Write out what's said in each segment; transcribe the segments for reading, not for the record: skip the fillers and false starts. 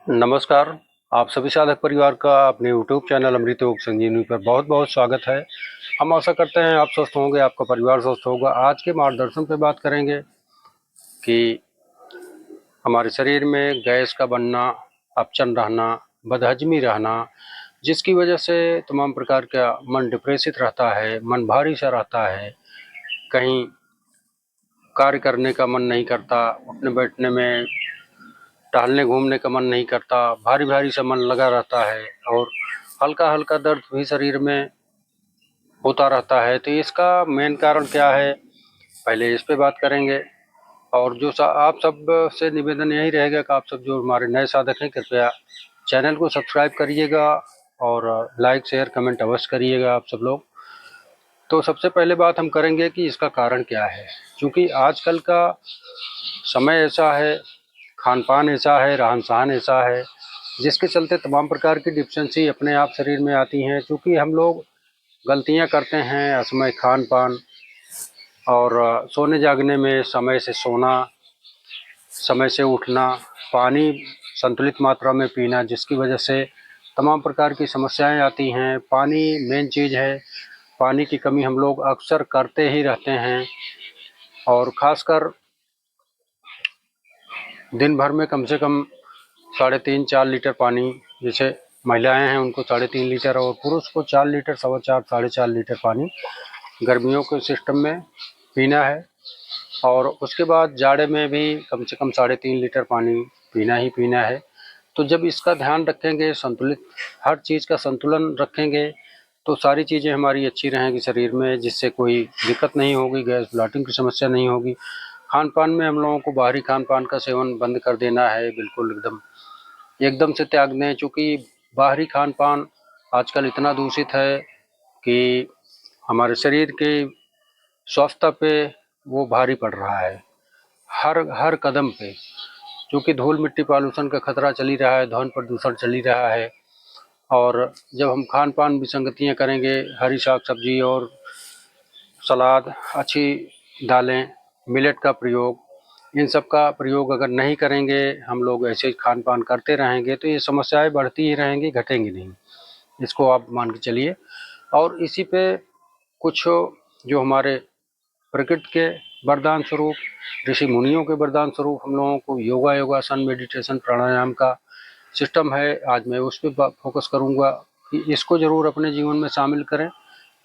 नमस्कार। आप सभी साधक परिवार का अपने यूट्यूब चैनल अमृत योग संजीवनी पर बहुत बहुत स्वागत है। हम आशा करते हैं आप स्वस्थ होंगे, आपका परिवार स्वस्थ होगा। आज के मार्गदर्शन पे बात करेंगे कि हमारे शरीर में गैस का बनना, अपचन रहना, बदहजमी रहना, जिसकी वजह से तमाम प्रकार का मन डिप्रेसित रहता है, मन भारी सा रहता है, कहीं कार्य करने का मन नहीं करता, उठने बैठने में, टहलने घूमने का मन नहीं करता, भारी भारी सा मन लगा रहता है और हल्का हल्का दर्द भी शरीर में होता रहता है। तो इसका मेन कारण क्या है, पहले इस पे बात करेंगे। और जो आप सब से निवेदन यही रहेगा कि आप सब जो हमारे नए साधक हैं, कृपया चैनल को सब्सक्राइब करिएगा और लाइक शेयर कमेंट अवश्य करिएगा आप सब लोग। तो सबसे पहले बात हम करेंगे कि इसका कारण क्या है। क्योंकि आजकल का समय ऐसा है, खान पान ऐसा है, रहन सहन ऐसा है, जिसके चलते तमाम प्रकार की डिफिशेंसी अपने आप शरीर में आती हैं। क्योंकि हम लोग गलतियां करते हैं, असमय खान पान और सोने जागने में समय से सोना, समय से उठना, पानी संतुलित मात्रा में पीना, जिसकी वजह से तमाम प्रकार की समस्याएं आती हैं। पानी मेन चीज़ है, पानी की कमी हम लोग अक्सर करते ही रहते हैं। और ख़ासकर दिन भर में कम से कम 3.5-4 लीटर पानी, जैसे महिलाएं हैं उनको 3.5 लीटर और पुरुष को 4 लीटर, 4.25 4.5 लीटर पानी गर्मियों के सिस्टम में पीना है। और उसके बाद जाड़े में भी कम से कम 3.5 लीटर पानी पीना ही पीना है। तो जब इसका ध्यान रखेंगे, संतुलित हर चीज़ का संतुलन रखेंगे, तो सारी चीज़ें हमारी अच्छी रहेंगी शरीर में, जिससे कोई दिक्कत नहीं होगी, गैस ब्लॉटिंग की समस्या नहीं होगी। खान पान में हम लोगों को बाहरी खान पान का सेवन बंद कर देना है, बिल्कुल एकदम एकदम से त्याग दें। चूँकि बाहरी खान पान आजकल इतना दूषित है कि हमारे शरीर के स्वास्थ्य पे वो भारी पड़ रहा है, हर हर कदम पे। क्योंकि धूल मिट्टी पॉल्यूशन का खतरा चल ही रहा है, ध्वनि प्रदूषण चल ही रहा है। और जब हम खान पान विसंगतियाँ करेंगे, हरी साग सब्जी और सलाद, अच्छी दालें, मिलेट का प्रयोग, इन सब का प्रयोग अगर नहीं करेंगे, हम लोग ऐसे खान पान करते रहेंगे, तो ये समस्याएं बढ़ती ही रहेंगी, घटेंगी नहीं। इसको आप मान के चलिए। और इसी पे कुछ जो हमारे प्रकृति के वरदान स्वरूप, ऋषि मुनियों के वरदान स्वरूप हम लोगों को योगासन, मेडिटेशन, प्राणायाम का सिस्टम है, आज मैं उस पर फोकस करूँगा कि इसको ज़रूर अपने जीवन में शामिल करें।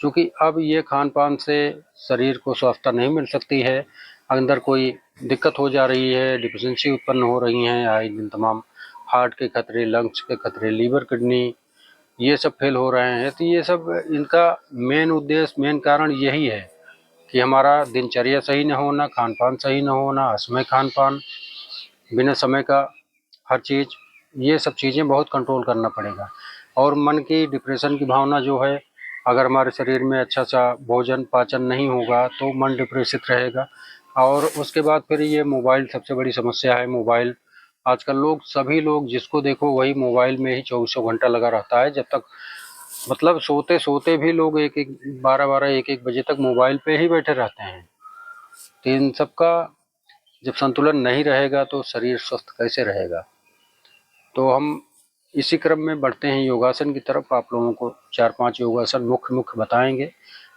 क्योंकि अब ये खान पान से शरीर को स्वस्थता नहीं मिल सकती है, अंदर कोई दिक्कत हो जा रही है, डिफिशेंसी उत्पन्न हो रही हैं आए दिन, तमाम हार्ट के खतरे, लंग्स के खतरे, लीवर, किडनी, ये सब फेल हो रहे हैं। तो ये सब इनका मेन उद्देश्य, मेन कारण यही है कि हमारा दिनचर्या सही न होना, खान पान सही न होना, असमय खान पान, बिना समय का हर चीज़, ये सब चीज़ें बहुत कंट्रोल करना पड़ेगा। और मन की डिप्रेशन की भावना जो है, अगर हमारे शरीर में अच्छा सा भोजन पाचन नहीं होगा तो मन डिप्रेसित रहेगा। और उसके बाद फिर ये मोबाइल सबसे बड़ी समस्या है। मोबाइल आजकल लोग, सभी लोग जिसको देखो वही मोबाइल में ही 24 घंटा लगा रहता है। जब तक मतलब सोते सोते भी लोग 1-1 बजे तक मोबाइल पे ही बैठे रहते हैं। तो इन सब का जब संतुलन नहीं रहेगा तो शरीर स्वस्थ कैसे रहेगा। तो हम इसी क्रम में बढ़ते हैं योगासन की तरफ। आप लोगों को 4-5 योगासन मुख्य मुख्य बताएंगे,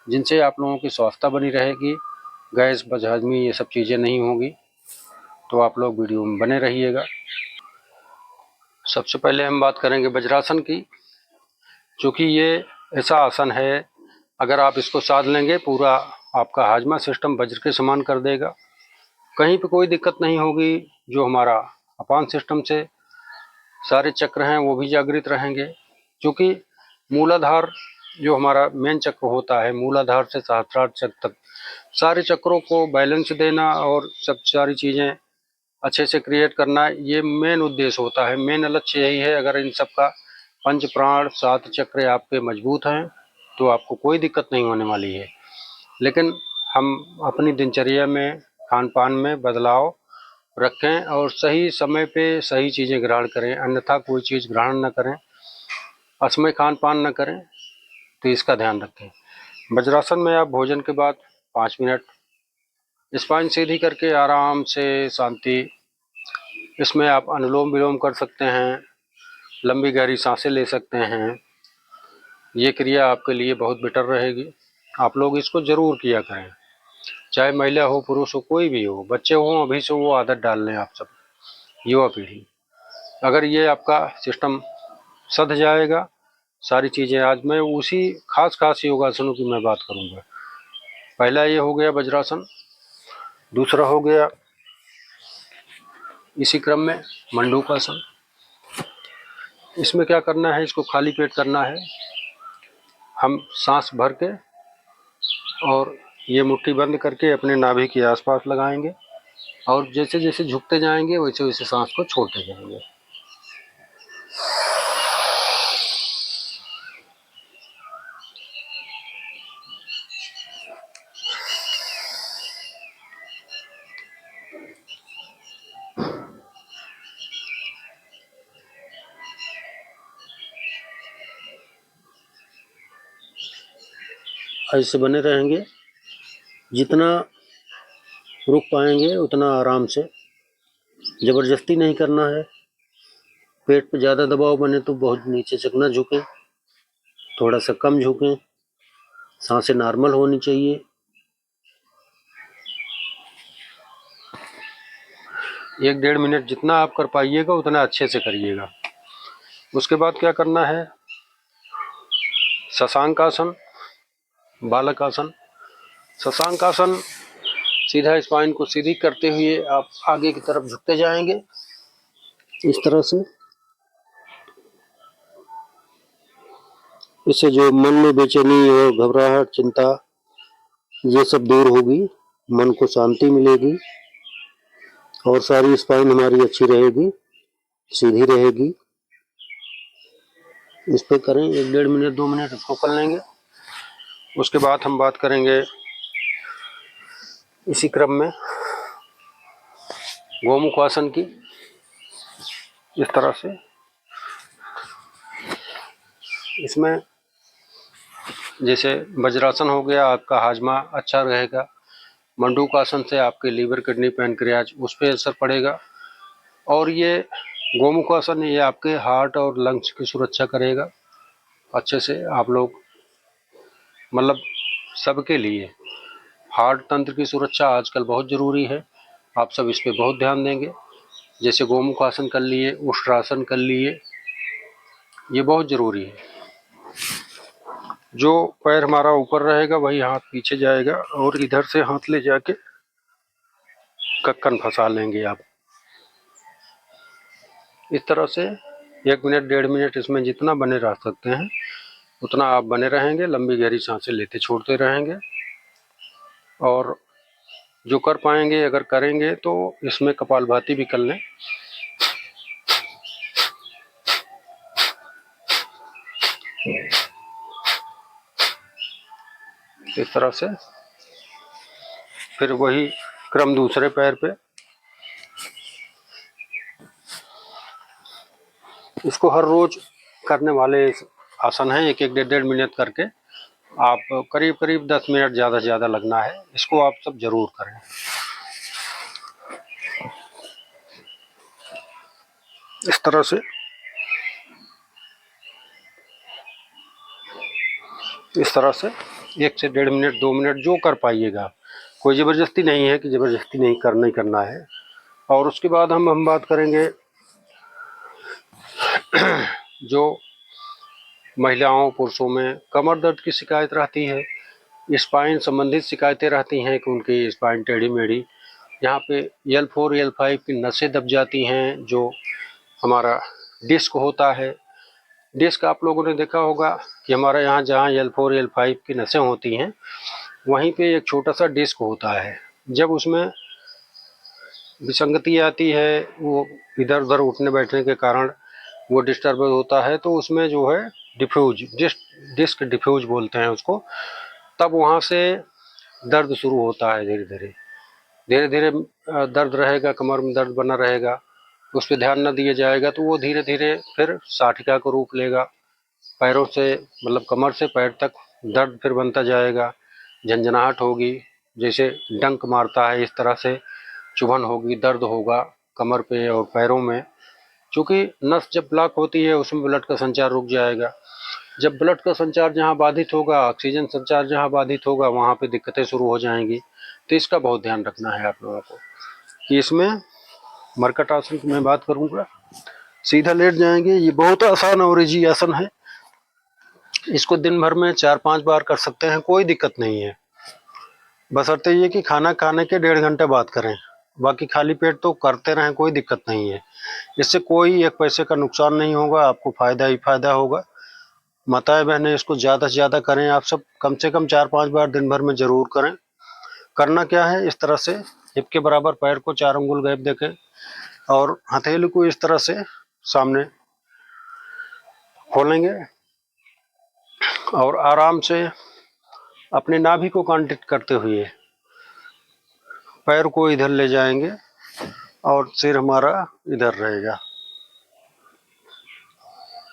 जिनसे आप लोगों की स्वास्थ्य बनी रहेगी, गैस बदहजमी ये सब चीज़ें नहीं होगी। तो आप लोग वीडियो में बने रहिएगा। सबसे पहले हम बात करेंगे वज्रासन की। चूँकि ये ऐसा आसन है, अगर आप इसको साध लेंगे, पूरा आपका हाजमा सिस्टम वज्र के समान कर देगा, कहीं पे कोई दिक्कत नहीं होगी। जो हमारा अपान सिस्टम से सारे चक्र हैं वो भी जागृत रहेंगे। क्योंकि मूलाधार जो हमारा मेन चक्र होता है, मूलाधार से सहस्त्रार चक्र तक सारे चक्रों को बैलेंस देना और सब सारी चीज़ें अच्छे से क्रिएट करना, ये मेन उद्देश्य होता है, मेन लक्ष्य यही है। अगर इन सब का पंच प्राण 7 चक्र आपके मजबूत हैं तो आपको कोई दिक्कत नहीं होने वाली है। लेकिन हम अपनी दिनचर्या में, खान पान में बदलाव रखें और सही समय पे सही चीज़ें ग्रहण करें, अन्यथा कोई चीज़ ग्रहण न करें, असमय खान पान न करें। तो इसका ध्यान रखें। वज्रासन में आप भोजन के बाद 5 मिनट स्पाइन सीधी करके आराम से शांति, इसमें आप अनुलोम विलोम कर सकते हैं, लंबी गहरी सांसें ले सकते हैं। ये क्रिया आपके लिए बहुत बेटर रहेगी। आप लोग इसको ज़रूर किया करें, चाहे महिला हो पुरुष हो कोई भी हो, बच्चे हों, अभी से वो आदत डाल लें आप सब, युवा पीढ़ी। अगर ये आपका सिस्टम सध जाएगा सारी चीज़ें, आज मैं उसी खास योगासनों की मैं बात करूँगा। पहला ये हो गया वज्रासन, दूसरा हो गया इसी क्रम में मंडूकासन। इसमें क्या करना है, इसको खाली पेट करना है। हम सांस भर के और ये मुट्ठी बंद करके अपने नाभि के आसपास लगाएंगे और जैसे जैसे झुकते जाएंगे वैसे वैसे सांस को छोड़ते जाएंगे। ऐसे बने रहेंगे, जितना रुक पाएंगे उतना आराम से, ज़बरदस्ती नहीं करना है। पेट पे ज़्यादा दबाव बने तो बहुत नीचे तक ना झुकें, थोड़ा सा कम झुकें, सांसें नॉर्मल होनी चाहिए। 1-1.5 मिनट जितना आप कर पाइएगा उतना अच्छे से करिएगा। उसके बाद क्या करना है, शशांक आसन, बालक आसन। शशांक आसन, सीधा स्पाइन को सीधी करते हुए आप आगे की तरफ झुकते जाएंगे इस तरह से। इससे जो मन में बेचैनी और घबराहट, चिंता, ये सब दूर होगी, मन को शांति मिलेगी और सारी स्पाइन हमारी अच्छी रहेगी, सीधी रहेगी। इस पे करें 1-1.5 मिनट 2 मिनट इसको कर लेंगे। उसके बाद हम बात करेंगे इसी क्रम में गोमुख आसन की। इस तरह से इसमें जैसे वज्रासन हो गया, आपका हाजमा अच्छा रहेगा। मंडूकासन से आपके लीवर, किडनी, पैनक्रियाज उस पर असर पड़ेगा। और ये गोमुखासन ये आपके हार्ट और लंग्स की सुरक्षा करेगा अच्छे से। आप लोग मतलब सबके लिए हार्ट तंत्र की सुरक्षा आजकल बहुत ज़रूरी है, आप सब इस पर बहुत ध्यान देंगे। जैसे गोमुखासन कर लिए, उष्ट्रासन कर लिए, ये बहुत ज़रूरी है। जो पैर हमारा ऊपर रहेगा वही हाथ पीछे जाएगा और इधर से हाथ ले जाके कक्कन फंसा लेंगे आप। इस तरह से 1 मिनट 1.5 मिनट इसमें जितना बने रह सकते हैं उतना आप बने रहेंगे। लंबी गहरी सांसें लेते छोड़ते रहेंगे और जो कर पाएंगे, अगर करेंगे तो इसमें कपालभाति भी कर लें। इस तरह से फिर वही क्रम दूसरे पैर पे। इसको हर रोज करने वाले आसन हैं, 1-1 1.5 मिनट करके आप करीब करीब 10 मिनट ज़्यादा से ज़्यादा लगना है। इसको आप सब जरूर करें। इस तरह से इस तरह से 1 से 1.5 मिनट 2 मिनट जो कर पाइएगा, कोई ज़बरदस्ती नहीं है कि ज़बरदस्ती नहीं करना है। और उसके बाद हम बात करेंगे जो महिलाओं पुरुषों में कमर दर्द की शिकायत रहती है, स्पाइन संबंधित शिकायतें रहती हैं कि उनकी स्पाइन टेढ़ी मेढ़ी, यहाँ पे L4 L5 की नसें दब जाती हैं। जो हमारा डिस्क होता है, डिस्क आप लोगों ने देखा होगा कि हमारे यहाँ जहाँ L4 L5 की नसें होती हैं वहीं पे एक छोटा सा डिस्क होता है। जब उसमें विसंगति आती है, वो इधर उधर उठने बैठने के कारण वो डिस्टर्ब होता है, तो उसमें जो है डिस्क डिफ्यूज बोलते हैं उसको। तब वहाँ से दर्द शुरू होता है। धीरे धीरे दर्द रहेगा, कमर में दर्द बना रहेगा, उस पर ध्यान न दिया जाएगा तो वो धीरे धीरे फिर साठिका को रूप लेगा। पैरों से मतलब कमर से पैर तक दर्द फिर बनता जाएगा, झंझनाहट होगी, जैसे डंक मारता है इस तरह से चुभन होगी, दर्द होगा कमर पे और पैरों में, क्योंकि नस जब ब्लॉक होती है उसमें ब्लड का संचार रुक जाएगा। जब ब्लड का संचार जहाँ बाधित होगा, ऑक्सीजन संचार जहाँ बाधित होगा, वहाँ पे दिक्कतें शुरू हो जाएंगी। तो इसका बहुत ध्यान रखना है आप लोगों को कि इसमें मरकट आसन की मैं बात करूँगा। सीधा लेट जाएंगे। ये बहुत आसान और इजी आसन है। इसको दिन भर में 4-5 बार कर सकते हैं, कोई दिक्कत नहीं है। बशर्ते ये कि खाना खाने के 1.5 घंटे बाद करें, बाकी खाली पेट तो करते रहें, कोई दिक्कत नहीं है। इससे कोई एक पैसे का नुकसान नहीं होगा, आपको फायदा ही फायदा होगा। माताएं बहनें इसको ज़्यादा से ज़्यादा करें। आप सब कम से कम 4-5 बार दिन भर में ज़रूर करें। करना क्या है, इस तरह से हिप के बराबर पैर को 4 अंगुल गैप देके और हथेली को इस तरह से सामने खोलेंगे और आराम से अपने नाभि को कांटेक्ट करते हुए पैर को इधर ले जाएंगे और सिर हमारा इधर रहेगा।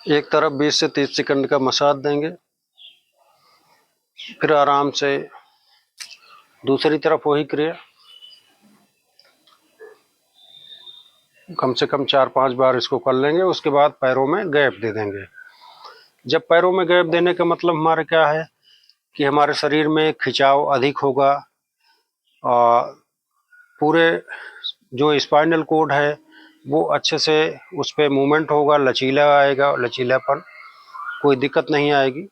एक तरफ 20 से 30 सेकंड का मसाज देंगे। फिर आराम से दूसरी तरफ वही क्रिया कम से कम 4-5 बार इसको कर लेंगे। उसके बाद पैरों में गैप दे देंगे। जब पैरों में गैप देने का मतलब हमारा क्या है कि हमारे शरीर में खिंचाव अधिक होगा और पूरे जो स्पाइनल कोड है वो अच्छे से उस पर मूवमेंट होगा, लचीला आएगा, लचीलापन, कोई दिक्कत नहीं आएगी।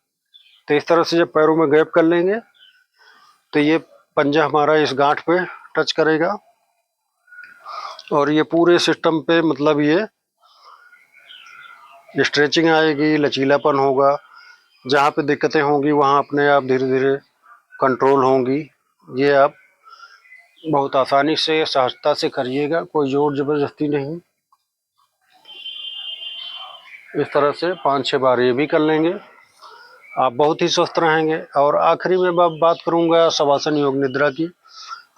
तो इस तरह से जब पैरों में गैप कर लेंगे तो ये पंजा हमारा इस गांठ पे टच करेगा और ये पूरे सिस्टम पे मतलब ये स्ट्रेचिंग आएगी, लचीलापन होगा। जहाँ पे दिक्कतें होंगी वहाँ अपने आप धीरे धीरे कंट्रोल होंगी। ये आप बहुत आसानी से, सहजता से करिएगा, कोई जोर जबरदस्ती नहीं। इस तरह से 5-6 बार ये भी कर लेंगे, आप बहुत ही स्वस्थ रहेंगे। और आखिरी में बात करूंगा शवासन योग निद्रा की।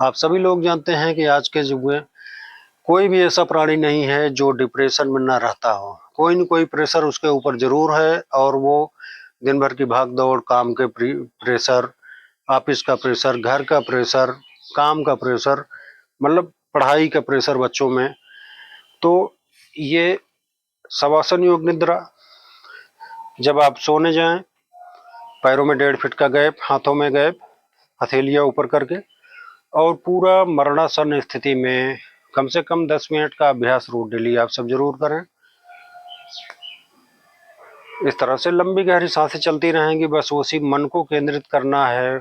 आप सभी लोग जानते हैं कि आज के युग में कोई भी ऐसा प्राणी नहीं है जो डिप्रेशन में ना रहता हो। कोई न कोई प्रेशर उसके ऊपर जरूर है और वो दिन भर की भाग दौड़, काम के प्रेशर, ऑफिस का प्रेशर, घर का प्रेशर, काम का प्रेशर, मतलब पढ़ाई का प्रेशर बच्चों में। तो ये शवासन योग निद्रा, जब आप सोने जाएं, पैरों में 1.5 फीट का गैप, हाथों में गैप, हथेलियां ऊपर करके और पूरा मरणासन स्थिति में कम से कम 10 मिनट का अभ्यास रोज डेली आप सब जरूर करें। इस तरह से लंबी गहरी सांसें चलती रहेंगी। बस उसी मन को केंद्रित करना है,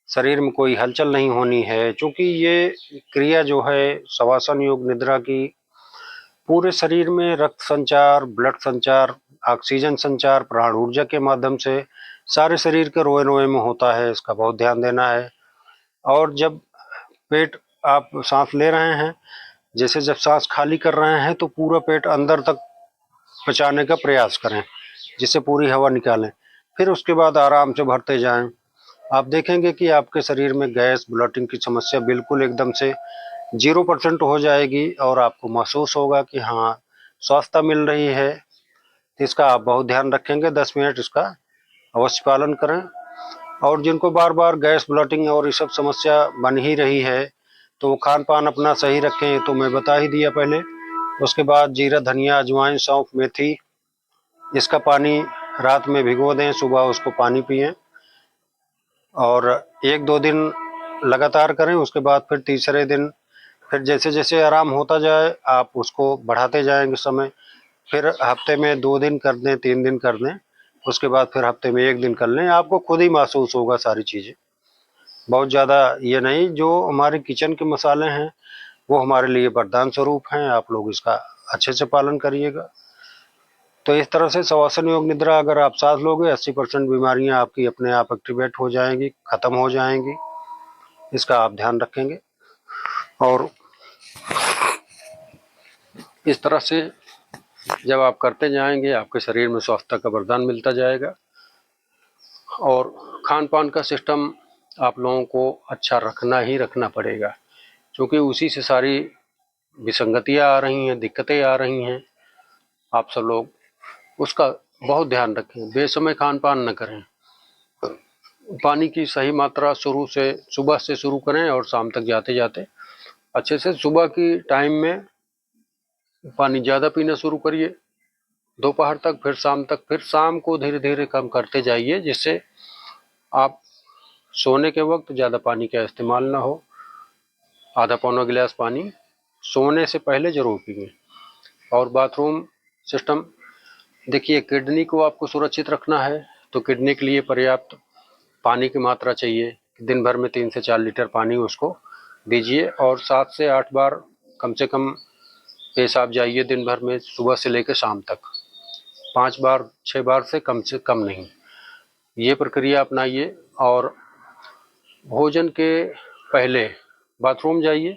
शरीर में कोई हलचल नहीं होनी है। क्योंकि ये क्रिया जो है शवासन योग निद्रा की, पूरे शरीर में रक्त संचार, ब्लड संचार, ऑक्सीजन संचार प्राण ऊर्जा के माध्यम से सारे शरीर के रोए रोए में होता है। इसका बहुत ध्यान देना है। और जब पेट आप सांस ले रहे हैं, जैसे जब सांस खाली कर रहे हैं तो पूरा पेट अंदर तक पहुंचाने का प्रयास करें, जिससे पूरी हवा निकालें। फिर उसके बाद आराम से भरते जाएं। आप देखेंगे कि आपके शरीर में गैस, ब्लॉटिंग की समस्या बिल्कुल एकदम से 0% हो जाएगी और आपको महसूस होगा कि हाँ, स्वास्थ्य मिल रही है। इसका आप बहुत ध्यान रखेंगे। 10 मिनट इसका अवश्य पालन करें। और जिनको बार बार गैस, ब्लॉटिंग और ये सब समस्या बन ही रही है तो वो खान पान अपना सही रखें, तो मैं बता ही दिया पहले। उसके बाद जीरा, धनिया, अजवाइन, सौंफ, मेथी, इसका पानी रात में भिगो दें, सुबह उसको पानी पिएं और 1-2 दिन लगातार करें। उसके बाद फिर तीसरे दिन फिर जैसे जैसे आराम होता जाए आप उसको बढ़ाते जाएंगे समय। फिर हफ्ते में 2 दिन कर दें, 3 दिन कर दें, उसके बाद फिर हफ्ते में 1 दिन कर लें। आपको खुद ही महसूस होगा सारी चीज़ें। बहुत ज़्यादा ये नहीं। जो हमारे किचन के मसाले हैं वो हमारे लिए वरदान स्वरूप हैं। आप लोग इसका अच्छे से पालन करिएगा। तो इस तरह से शवासन योग निद्रा अगर आप साथ लोगे, 80% बीमारियां आपकी अपने आप एक्टिवेट हो जाएंगी, खत्म हो जाएंगी। इसका आप ध्यान रखेंगे और इस तरह से जब आप करते जाएंगे आपके शरीर में स्वास्थ्य का वरदान मिलता जाएगा। और खान पान का सिस्टम आप लोगों को अच्छा रखना ही रखना पड़ेगा, क्योंकि उसी से सारी विसंगतियां आ रही हैं, दिक्कतें आ रही हैं। आप सब लोग उसका बहुत ध्यान रखें। बेसमय खान पान न करें। पानी की सही मात्रा शुरू से सुबह से शुरू करें और शाम तक जाते जाते अच्छे से सुबह की टाइम में पानी ज़्यादा पीना शुरू करिए दोपहर तक, फिर शाम तक, फिर शाम को धीरे धीरे कम करते जाइए, जिससे आप सोने के वक्त ज़्यादा पानी का इस्तेमाल ना हो। आधा पौना गिलास पानी सोने से पहले ज़रूर पिए। और बाथरूम सिस्टम, देखिए किडनी को आपको सुरक्षित रखना है तो किडनी के लिए पर्याप्त पानी की मात्रा चाहिए। दिन भर में 3 से 4 लीटर पानी उसको दीजिए और 7 से 8 बार कम से कम पेशाब जाइए दिन भर में, सुबह से लेकर शाम तक। 5 बार 6 बार से कम नहीं, ये प्रक्रिया अपनाइए। और भोजन के पहले बाथरूम जाइए,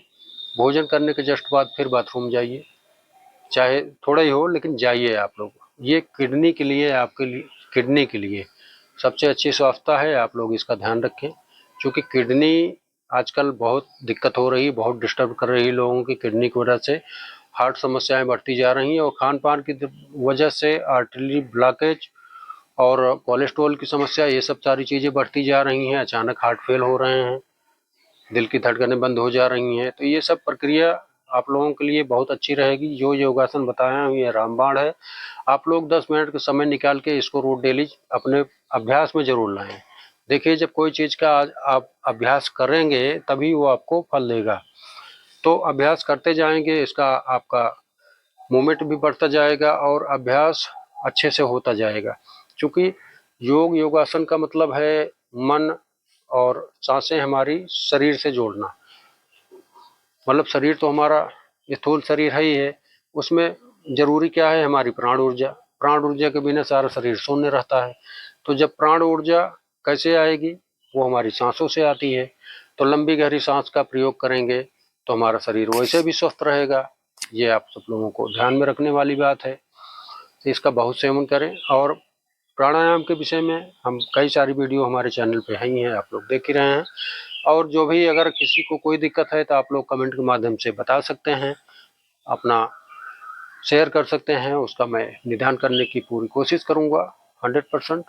भोजन करने के जस्ट बाद फिर बाथरूम जाइए, चाहे थोड़ा ही हो लेकिन जाइए आप लोग। ये किडनी के लिए, आपके लिए, किडनी के लिए सबसे अच्छी स्वास्थ्य है। आप लोग इसका ध्यान रखें, क्योंकि किडनी आजकल बहुत दिक्कत हो रही है, बहुत डिस्टर्ब कर रही है लोगों की। किडनी की वजह से हार्ट समस्याएं बढ़ती जा रही हैं और खान पान की वजह से आर्टरी ब्लॉकेज और कोलेस्ट्रॉल की समस्या, ये सब सारी चीज़ें बढ़ती जा रही हैं। अचानक हार्ट फेल हो रहे हैं, दिल की धड़कनें बंद हो जा रही हैं। तो ये सब प्रक्रिया आप लोगों के लिए बहुत अच्छी रहेगी। जो योगासन बताया हूँ ये रामबाण है। आप लोग 10 मिनट का समय निकाल के इसको रोज डेली अपने अभ्यास में जरूर लाएं। देखिए, जब कोई चीज़ का आप अभ्यास करेंगे तभी वो आपको फल देगा। तो अभ्यास करते जाएंगे, इसका आपका मूवमेंट भी बढ़ता जाएगा और अभ्यास अच्छे से होता जाएगा। क्योंकि योगासन का मतलब है मन और सांसें हमारी शरीर से जोड़ना। मतलब शरीर तो हमारा स्थूल शरीर है ही है, उसमें जरूरी क्या है, हमारी प्राण ऊर्जा। प्राण ऊर्जा के बिना सारा शरीर शून्य रहता है। तो जब प्राण ऊर्जा कैसे आएगी, वो हमारी सांसों से आती है। तो लंबी गहरी सांस का प्रयोग करेंगे तो हमारा शरीर वैसे भी स्वस्थ रहेगा। ये आप सब लोगों को ध्यान में रखने वाली बात है। इसका बहुत सेवन करें। और प्राणायाम के विषय में हम कई सारी वीडियो हमारे चैनल पे है ही हैं, आप लोग देख ही रहे हैं। और जो भी अगर किसी को कोई दिक्कत है तो आप लोग कमेंट के माध्यम से बता सकते हैं, अपना शेयर कर सकते हैं, उसका मैं निदान करने की पूरी कोशिश करूंगा 100%।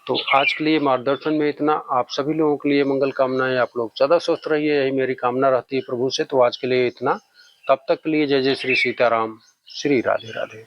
तो आज के लिए मार्गदर्शन में इतना। आप सभी लोगों के लिए मंगल कामनाएं। आप लोग सदा स्वस्थ रहिए, यही मेरी कामना रहती है प्रभु से। तो आज के लिए इतना। तब तक के लिए जय जय श्री सीताराम, श्री राधे राधे।